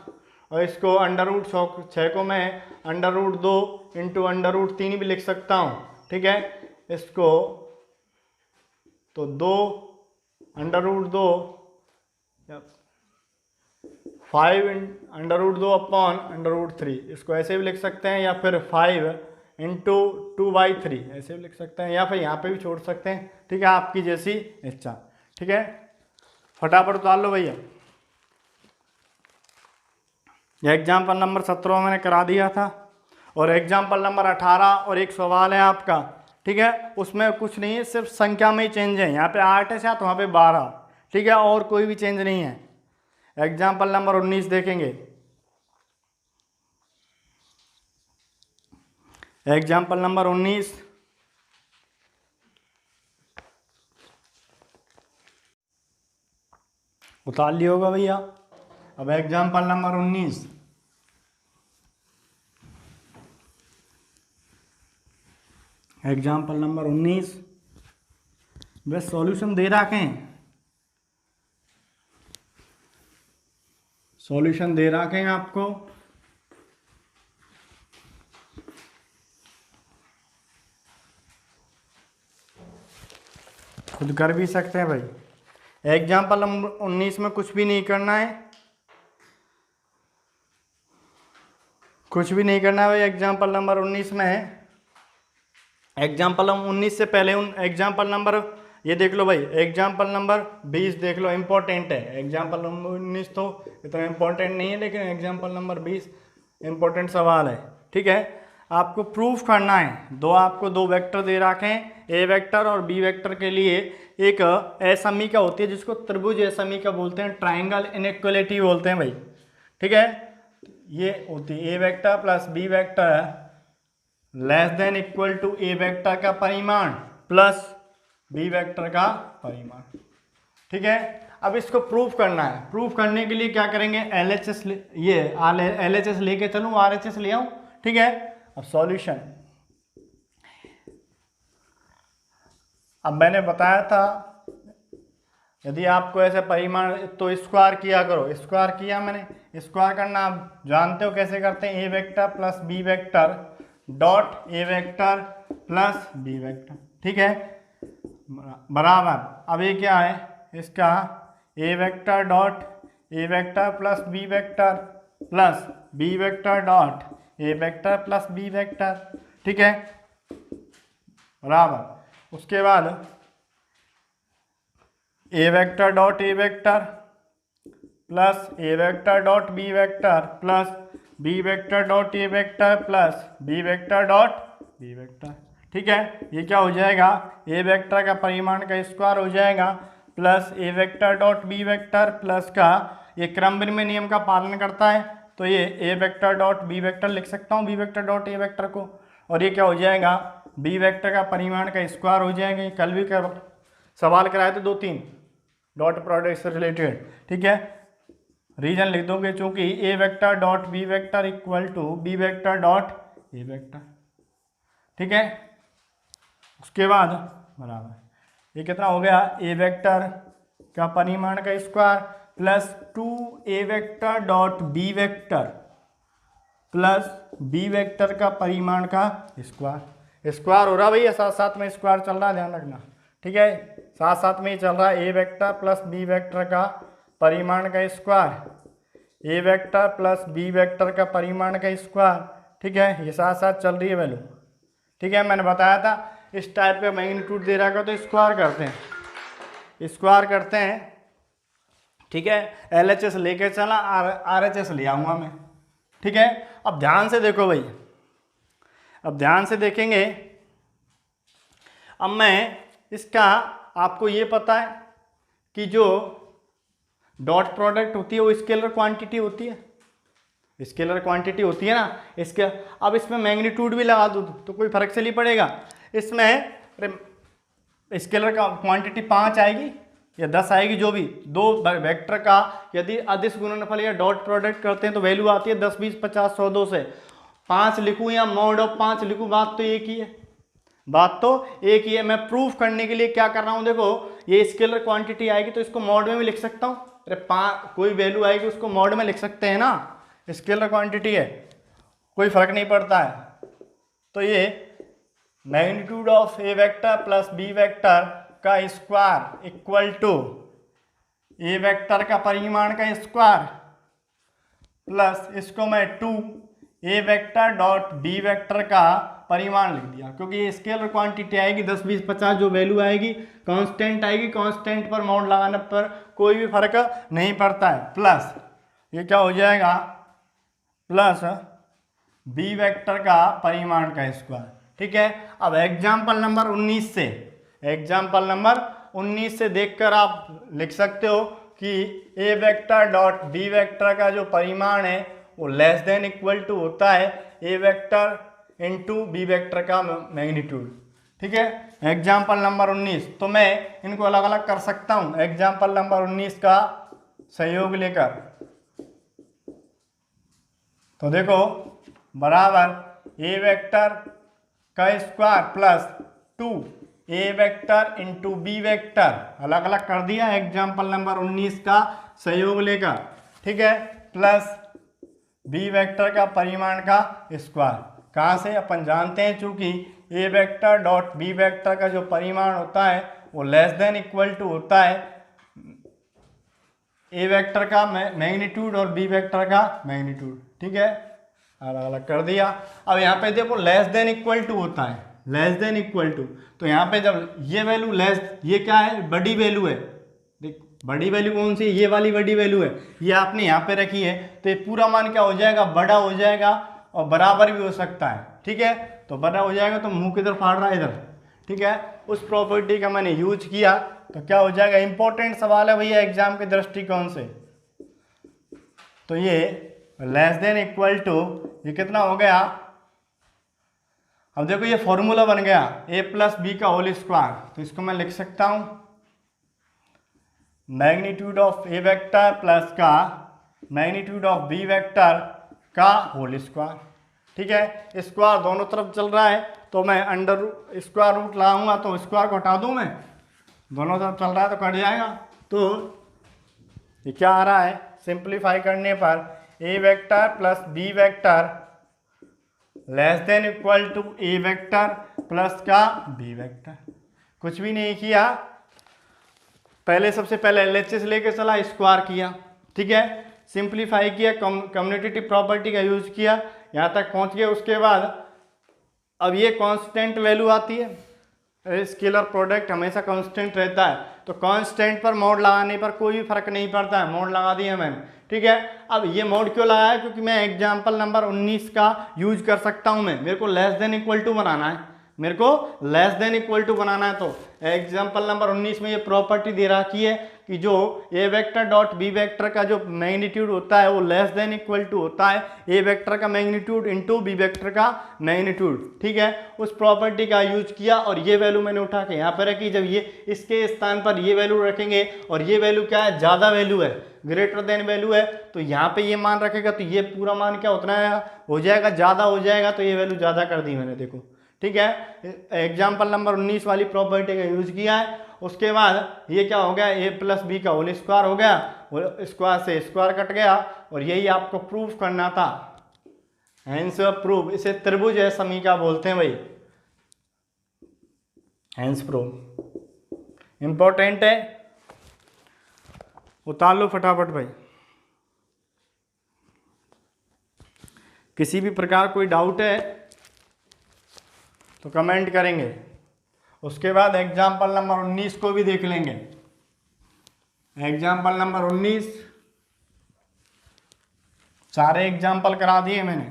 और इसको √6 को मैं √2 × √3 भी लिख सकता हूँ। ठीक है, इसको तो 2 √2 5 √2 अपॉन √3 इसको ऐसे भी लिख सकते हैं, या फिर 5 × 2/3 ऐसे भी लिख सकते हैं, या फिर यहाँ पे भी छोड़ सकते हैं। ठीक है, आपकी जैसी इच्छा। ठीक है, फटाफट उतार लो भैया। एग्जाम्पल नंबर 17 मैंने करा दिया था। और एग्जाम्पल नंबर 18 और एक सवाल है आपका, ठीक है, उसमें कुछ नहीं है, सिर्फ संख्या में ही चेंज है। यहाँ पे 8 है शायद, वहाँ पे 12, ठीक है, और कोई भी चेंज नहीं है। एग्जाम्पल नंबर 19 देखेंगे। एग्जाम्पल नंबर 19, उतार लिया होगा भैया। अब एग्जाम्पल नंबर 19, एग्जाम्पल नंबर 19 बस सॉल्यूशन दे रखे हैं, सॉल्यूशन दे रखे हैं आपको। खुद कर भी सकते हैं भाई। एग्जाम्पल नंबर 19 में कुछ भी नहीं करना है, कुछ भी नहीं करना है भाई। एग्जाम्पल नंबर 19 में है, एग्जाम्पल नंबर 19 से पहले उन एग्जाम्पल नंबर, ये देख लो भाई, एग्जाम्पल नंबर 20 देख लो, इंपॉर्टेंट है। एग्जाम्पल नंबर 19 तो इतना इंपॉर्टेंट नहीं है, लेकिन एग्जाम्पल नंबर 20 इंपॉर्टेंट सवाल है, ठीक है। आपको प्रूफ करना है, आपको दो वेक्टर दे रखे हैं, ए वेक्टर और बी वेक्टर के लिए एक असमीका होती है जिसको त्रिभुज असमीका बोलते हैं, ट्राइंगल इनइक्वालिटी बोलते हैं भाई, ठीक है। ये होती है A vector plus B vector less than equal to A vector का परिमाण प्लस बी वेक्टर का परिमाण, ठीक है। अब इसको प्रूफ करना है। प्रूफ करने के लिए क्या करेंगे, LHS ये LHS लेके चलूँ, RHS ले आऊँ, ठीक है। अब सॉल्यूशन, अब मैंने बताया था यदि आपको ऐसे परिमाण तो स्क्वायर किया करो, स्क्वायर किया मैंने। स्क्वायर करना आप जानते हो कैसे करते हैं, A vector plus B vector dot A vector plus B vector, ठीक है, बराबर। अब ये क्या है इसका, A vector dot A vector plus B vector plus B vector dot A vector plus B vector, ठीक है, बराबर। उसके बाद A vector dot A vector plus A vector dot B vector plus B vector dot A vector plus B vector dot B vector, ठीक है। ये क्या हो जाएगा, ए वेक्टर का परिमाण का स्क्वायर हो जाएगा plus A vector dot B vector plus का, ये क्रमविनिमय नियम का पालन करता है तो ये A vector dot B vector लिख सकता हूँ, B vector dot A vector को, और ये क्या हो जाएगा, बी वेक्टर का परिमाण का स्क्वायर हो जाएगा। ये कल भी कर सवाल कराए थे 2-3 डॉट प्रोडक्ट से रिलेटेड, ठीक है। रीजन लिख दोगे चूंकि A vector dot B vector equal to B vector dot A vector, ठीक है। उसके बाद बराबर ये कितना हो गया, ए वेक्टर का परिमाण का square plus 2 vector dot B vector plus B vector का परिमाण का स्क्वायर। स्क्वायर हो रहा भैया, साथ साथ में स्क्वायर चल रहा है, ध्यान रखना, ठीक है, साथ साथ में ही चल रहा है। A vector plus B vector का परिमाण का स्क्वायर, ए वेक्टर प्लस बी वेक्टर का परिमाण का स्क्वायर, ठीक है, ये साथ साथ चल रही है वैल्यू, ठीक है। मैंने बताया था इस टाइप का मैग्नीट्यूड दे रखा तो स्क्वायर करते हैं, स्क्वायर करते हैं, ठीक है। LHS लेके चला, RHS ले आऊँगा मैं, ठीक है। अब ध्यान से देखो भाई, अब ध्यान से देखेंगे। अब मैं इसका, आपको ये पता है कि जो डॉट प्रोडक्ट होती है वो स्केलर क्वांटिटी होती है, स्केलर क्वांटिटी होती है ना इसके। अब इसमें मैग्नीट्यूड भी लगा दूँ तो कोई फर्क से नहीं पड़ेगा। इसमें स्केलर का क्वांटिटी 5 आएगी या 10 आएगी, जो भी दो वेक्टर का यदि अदिश गुणनफल या डॉट प्रोडक्ट करते हैं तो वैल्यू आती है 10, 20, 50, 100, 200। 5 लिखूँ या मॉड ऑफ 5 लिखूँ, बात तो एक ही है, बात तो एक ही है। मैं प्रूफ करने के लिए क्या कर रहा हूँ, देखो ये स्केलर क्वांटिटी आएगी तो इसको मॉड में भी लिख सकता हूँ। अरे कोई वैल्यू आएगी उसको मॉड में लिख सकते हैं ना, स्केलर क्वांटिटी है, कोई फर्क नहीं पड़ता है। तो ये magnitude of A vector plus B vector का square equal to A vector का परिमाण का स्क्वायर प्लस इसको मैं 2 A vector dot B vector का परिमाण लिख दिया, क्योंकि ये स्केलर क्वांटिटी आएगी 10, 20, 50 जो वैल्यू आएगी कांस्टेंट आएगी, कांस्टेंट पर मॉड लगाने पर कोई भी फर्क नहीं पड़ता है। प्लस ये क्या हो जाएगा, प्लस बी वेक्टर का परिमाण का स्क्वायर। ठीक है, अब एग्जाम्पल नंबर 19 से देखकर आप लिख सकते हो कि ए वेक्टर डॉट बी वेक्टर का जो परिमाण है वो लेस देन इक्वल टू होता है A vector into B vector का मैग्नीट्यूड। ठीक है, एग्जाम्पल नंबर 19, तो मैं इनको अलग अलग कर सकता हूँ। एग्जाम्पल नंबर 19 का सहयोग लेकर, तो देखो बराबर ए वेक्टर का square plus 2 A vector into B vector, अलग अलग कर दिया एग्जाम्पल नंबर 19 का सहयोग लेकर। ठीक है, प्लस बी वेक्टर का परिमाण का स्क्वायर। कहाँ से? अपन जानते हैं चूंकि A vector dot B vector का जो परिमाण होता है वो लेस देन इक्वल टू होता है ए वेक्टर का मैग्नीट्यूड और बी वेक्टर का मैग्नीट्यूड। ठीक है, अलग अलग कर दिया। अब यहाँ पे देखो लेस देन इक्वल टू होता है, लेस देन इक्वल टू, तो यहाँ पे जब ये वैल्यू लेस, ये क्या है? बड़ी वैल्यू है। देख बड़ी वैल्यू कौन सी? ये वाली बड़ी वैल्यू है, ये आपने यहाँ पे रखी है, तो ये पूरा मान क्या हो जाएगा? बड़ा हो जाएगा और बराबर भी हो सकता है। ठीक है, तो बड़ा हो जाएगा तो मुंह किधर फाड़ रहा है? इधर। ठीक है, उस प्रॉपर्टी का मैंने यूज किया तो क्या हो जाएगा? इंपॉर्टेंट सवाल है भैया एग्जाम के दृष्टिकोण से। तो ये लेस देन इक्वल टू, ये कितना हो गया? अब देखो ये फॉर्मूला बन गया ए प्लस बी का होल स्क्वायर, तो इसको मैं लिख सकता हूं magnitude of A vector plus का मैग्नीट्यूड ऑफ बी वेक्टर का होल स्क्वायर। ठीक है, स्क्वायर दोनों तरफ चल रहा है तो मैं अंडर स्क्वायर रूट लाऊंगा तो स्क्वायर को हटा दूं मैं, दोनों तरफ चल रहा है तो कट जाएगा। तो ये क्या आ रहा है? सिंप्लीफाई करने पर A vector plus B vector less than equal to A vector plus का बी वेक्टर। कुछ भी नहीं किया, पहले सबसे पहले एलएचएस लेके चला, स्क्वायर किया। ठीक है, सिंप्लीफाई किया, कम्यूटेटिव प्रॉपर्टी का यूज किया, यहाँ तक पहुँच गए। उसके बाद अब ये कांस्टेंट वैल्यू आती है, स्केलर प्रोडक्ट हमेशा कांस्टेंट रहता है, तो कांस्टेंट पर मोड लगाने पर कोई भी फर्क नहीं पड़ता है, मोड लगा दिया मैंने। ठीक है, अब ये मोड क्यों लगाया? क्योंकि मैं एग्जाम्पल नंबर 19 का यूज कर सकता हूं मैं, मेरे को लेस देन इक्वल टू बनाना है, मेरे को लेस देन इक्वल टू बनाना है। तो एग्जाम्पल नंबर 19 में ये प्रॉपर्टी दे रखी है कि जो ए वेक्टर डॉट बी वेक्टर का जो मैग्नीट्यूड होता है वो लेस देन इक्वल टू होता है ए वेक्टर का मैग्नीट्यूड इंटू बी वेक्टर का मैग्नीट्यूड। ठीक है, उस प्रॉपर्टी का यूज किया और ये वैल्यू मैंने उठा के यहाँ पर रखी। जब ये इसके स्थान पर ये वैल्यू रखेंगे और ये वैल्यू क्या है? ज़्यादा वैल्यू है, ग्रेटर देन वैल्यू है, तो यहाँ पे ये मान रखेगा तो ये पूरा मान क्या उतना हो जाएगा? ज़्यादा हो जाएगा, तो ये वैल्यू ज़्यादा कर दी मैंने, देखो। ठीक है, एग्जाम्पल नंबर 19 वाली प्रॉपर्टी का यूज किया है। उसके बाद ये क्या हो गया? ए प्लस बी का होल स्क्वायर हो गया, और स्क्वायर से स्क्वायर कट गया, और यही आपको प्रूफ करना था। हैंस प्रूफ, इसे त्रिभुज है समीका बोलते हैं भाई, हैंस प्रूफ इंपॉर्टेंट है, उतार लो फटाफट भाई। किसी भी प्रकार कोई डाउट है तो कमेंट करेंगे। उसके बाद एग्जाम्पल नंबर 19 को भी देख लेंगे। एग्जाम्पल नंबर 19 सारे एग्जाम्पल करा दिए मैंने।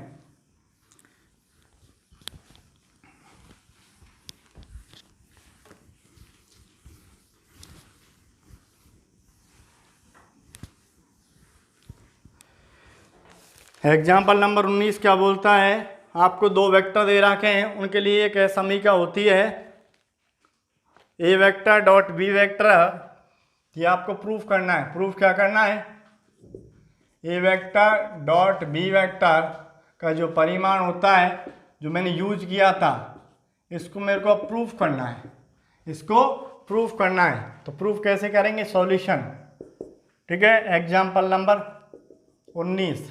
एग्जाम्पल नंबर 19 क्या बोलता है? आपको दो वेक्टर दे रखे हैं, उनके लिए एक समीका होती है A vector dot B vector, ये आपको प्रूफ करना है। प्रूफ क्या करना है? A vector dot B vector का जो परिमाण होता है, जो मैंने यूज किया था, इसको मेरे को प्रूफ करना है, इसको प्रूफ करना है। तो प्रूफ कैसे करेंगे? सॉल्यूशन। ठीक है, एग्जाम्पल नंबर 19,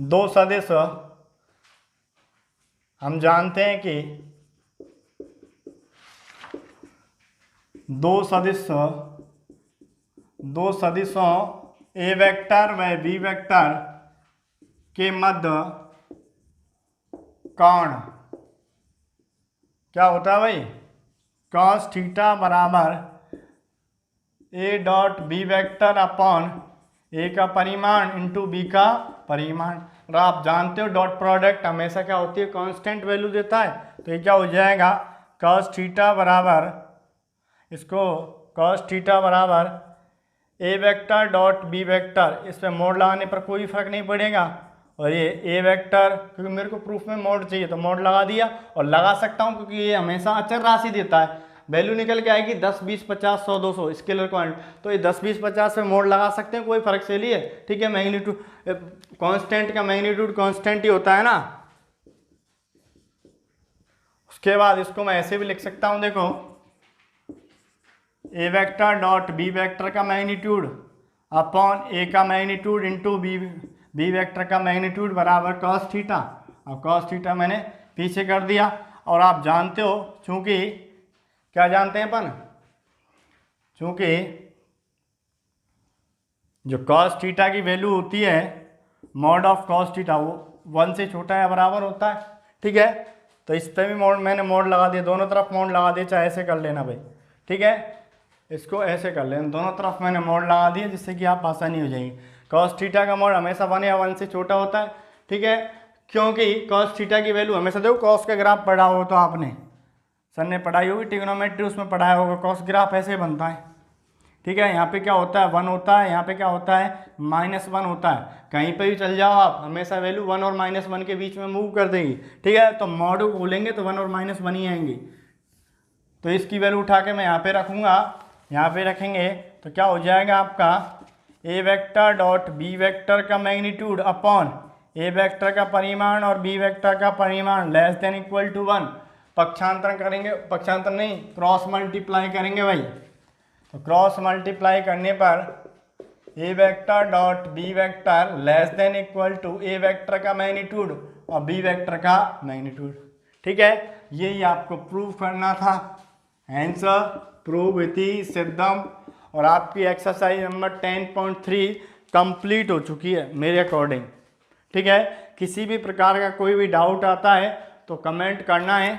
दो सदिश हम जानते हैं कि दो सदिशों ए वेक्टर व बी वेक्टर के मध्य कोण क्या होता है भाई? cos थीटा बराबर A dot B vector upon A का परिमाण इंटू बी का परिमाण। और आप जानते हो डॉट प्रोडक्ट हमेशा क्या होती है, कांस्टेंट वैल्यू देता है। तो ये क्या हो जाएगा, cos थीटा बराबर, इसको cos थीटा बराबर A vector dot B vector, इस पर मोड लगाने पर कोई फर्क नहीं पड़ेगा। और ये ए वेक्टर, क्योंकि मेरे को प्रूफ में मोड चाहिए तो मोड लगा दिया, और लगा सकता हूँ क्योंकि ये हमेशा अचर राशि देता है, वैल्यू निकल के आएगी 10 20 50 100 200 स्केलर क्वांटिटी। तो ये 10 20 50 पे मोड लगा सकते हैं, कोई फर्क से लिए, ठीक है। मैग्नीट्यूड कांस्टेंट का मैग्नीट्यूड कांस्टेंट ही होता है ना। उसके बाद इसको मैं ऐसे भी लिख सकता हूँ, देखो ए वेक्टर डॉट बी वेक्टर का मैग्नीट्यूड अपॉन ए का मैग्नीट्यूड इंटू बी वेक्टर का मैग्नीट्यूड बराबर cos थीटा। अब cos थीटा मैंने पीछे कर दिया। और आप जानते हो, चूंकि क्या जानते हैं अपन, चूंकि जो cos थीटा की वैल्यू होती है मॉड ऑफ cos थीटा वो 1 से छोटा या बराबर होता है, ठीक है। तो इस पर भी मैंने मोड लगा दिया, दोनों तरफ मोड लगा दिया, चाहे ऐसे कर लेना भाई, ठीक है। इसको ऐसे कर लेना, दोनों तरफ मैंने मोड लगा दिया जिससे कि आप आसानी हो जाएगी। cos थीटा का मोड हमेशा 1 या 1 से छोटा होता है, ठीक है, क्योंकि cos थीटा की वैल्यू हमेशा, देखो cos का ग्राफ पढ़ा हो तो आपने, सर ने पढ़ाई होगी ट्रिग्नोमेट्री, उसमें पढ़ाया होगा cos ग्राफ ऐसे बनता है, ठीक है। यहाँ पे क्या होता है 1 होता है, यहाँ पे क्या होता है -1 होता है। कहीं पे भी चल जाओ आप, हमेशा वैल्यू 1 और -1 के बीच में मूव कर देगी, ठीक है। तो मॉड को खोलेंगे तो 1 और -1 ही आएंगे। तो इसकी वैल्यू उठा के मैं यहाँ पे रखूँगा, यहाँ पे रखेंगे तो क्या हो जाएगा आपका ए वेक्टर डॉट बी वेक्टर का मैग्नीट्यूड अपॉन ए वेक्टर का परिमाण और बी वेक्टर का परिमाण लेस देन इक्वल टू 1। पक्षांतर करेंगे, पक्षांतर नहीं, क्रॉस मल्टीप्लाई करेंगे भाई। तो क्रॉस मल्टीप्लाई करने पर A vector dot B vector less than equal to A vector का मैग्नीट्यूड और बी वेक्टर का मैग्नीट्यूड, ठीक है। यही आपको प्रूव करना था। आंसर प्रूव इति सिद्धम। और आपकी एक्सरसाइज नंबर 10.3 कंप्लीट हो चुकी है मेरे अकॉर्डिंग, ठीक है। किसी भी प्रकार का कोई भी डाउट आता है तो कमेंट करना है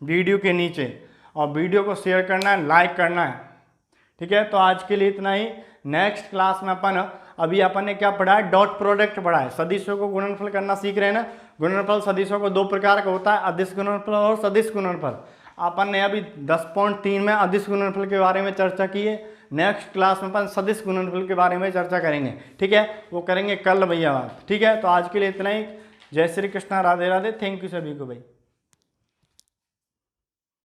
वीडियो के नीचे, और वीडियो को शेयर करना है, लाइक करना है, ठीक है। तो आज के लिए इतना ही। नेक्स्ट क्लास में अपन ने क्या पढ़ा है, डॉट प्रोडक्ट पढ़ा है। सदिशों को गुणनफल करना सीख रहे हैं ना। गुणनफल सदिशों को 2 प्रकार का होता है, अदिश गुणनफल और सदिश गुणनफल। अपन ने अभी 10.3 में अदिश गुणनफल के बारे में चर्चा की है। नेक्स्ट क्लास में अपन सदिश गुणनफल के बारे में चर्चा करेंगे, ठीक है। वो करेंगे कल भैया बात, ठीक है। तो आज के लिए इतना ही। जय श्री कृष्णा, राधे राधे, थैंक यू सभी को भाई।